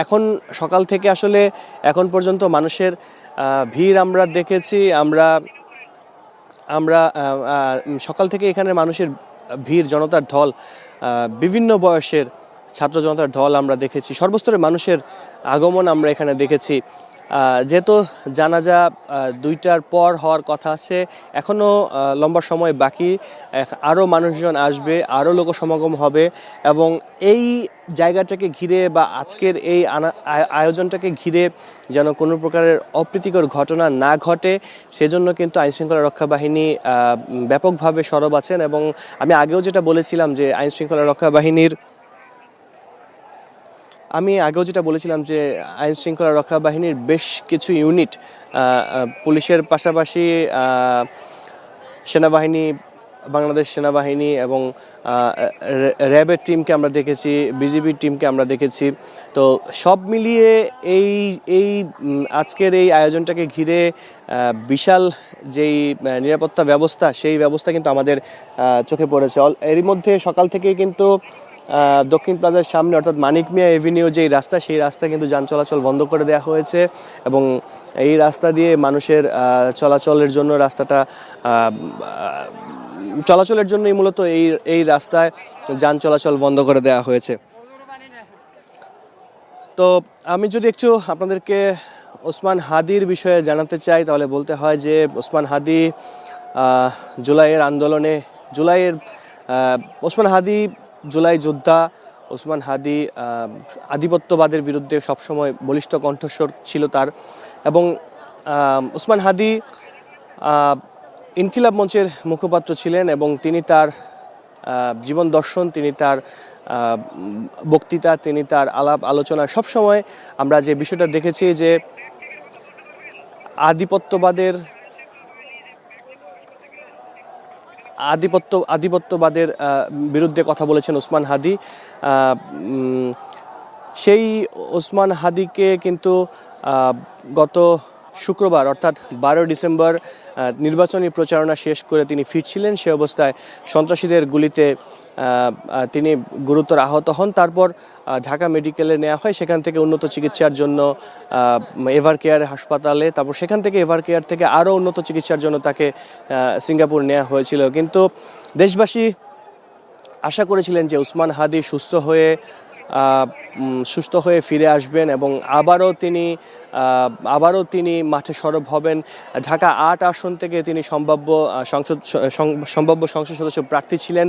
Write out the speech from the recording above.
এখন সকাল থেকে আসলে এখন পর্যন্ত মানুষের ভিড় আমরা দেখেছি। আমরা আমরা সকাল থেকে এখানে মানুষের ভিড়, জনতার ঢল, বিভিন্ন বয়সের ছাত্র জনতার ঢল আমরা দেখেছি। সর্বস্তরের মানুষের আগমন আমরা এখানে দেখেছি। যেহেতু জানাজা 2টার পর হওয়ার কথা আছে, এখনও লম্বা সময় বাকি। আরও মানুষজন আসবে, আরও লোক সমাগম হবে এবং এই জায়গাটাকে ঘিরে বা আজকের এই আয়োজনটাকে ঘিরে যেন কোনো প্রকারের অপ্রীতিকর ঘটনা না ঘটে, সেজন্য কিন্তু আইনশৃঙ্খলা রক্ষা বাহিনী ব্যাপকভাবে সরব আছেন। এবং আমি আগেও যেটা বলেছিলাম যে আইনশৃঙ্খলা রক্ষা বাহিনীর বেশ কিছু ইউনিট, পুলিশের পাশাপাশি সেনাবাহিনী, বাংলাদেশ সেনাবাহিনী এবং র্যাবের টিমকে আমরা দেখেছি, বিজিবির টিমকে আমরা দেখেছি। তো সব মিলিয়ে এই আজকের এই আয়োজনটাকে ঘিরে বিশাল যেই নিরাপত্তা ব্যবস্থা, সেই ব্যবস্থা কিন্তু আমাদের চোখে পড়েছে। এরই মধ্যে সকাল থেকেই কিন্তু দক্ষিণ প্লাজার সামনে অর্থাৎ মানিক মিয়া এভিনিউ যেই রাস্তা, সেই রাস্তা কিন্তু যান চলাচল বন্ধ করে দেওয়া হয়েছে এবং এই রাস্তা দিয়ে মানুষের চলাচলের জন্যই মূলত এই রাস্তায় যান চলাচল বন্ধ করে দেওয়া হয়েছে। তো আমি যদি একটু আপনাদেরকে ওসমান হাদির বিষয়ে জানাতে চাই, তাহলে বলতে হয় যে ওসমান হাদি ওসমান হাদি জুলাই যোদ্ধা। ওসমান হাদি আধিপত্যবাদের বিরুদ্ধে সবসময় বলিষ্ঠ কণ্ঠস্বর ছিল তার। এবং ওসমান হাদি ইনকিলাব মঞ্চের মুখপাত্র ছিলেন এবং তিনি তার জীবন দর্শন, তিনি তার বক্তৃতা, তিনি তার আলাপ আলোচনা সবসময় আমরা যে বিষয়টা দেখেছি যে আধিপত্যবাদের বিরুদ্ধে কথা বলেছেন ওসমান হাদি। সেই ওসমান হাদিকে কিন্তু গত শুক্রবার অর্থাৎ 12 ডিসেম্বর নির্বাচনী প্রচারণা শেষ করে তিনি ফিরছিলেন। সে অবস্থায় সন্ত্রাসীদের গুলিতে তিনি গুরুতর আহত হন। তারপর ঢাকা মেডিকেলে নেওয়া হয়, সেখান থেকে উন্নত চিকিৎসার জন্য এভার কেয়ার হাসপাতালে, তারপর সেখান থেকে এভার কেয়ার থেকে আরও উন্নত চিকিৎসার জন্য তাকে সিঙ্গাপুর নেওয়া হয়েছিল। কিন্তু দেশবাসী আশা করেছিলেন যে ওসমান হাদি সুস্থ হয়ে ফিরে আসবেন এবং আবারও তিনি মাঠে সরব হবেন। ঢাকা 8 আসন থেকে তিনি সম্ভাব্য সংসদ সদস্য প্রার্থী ছিলেন।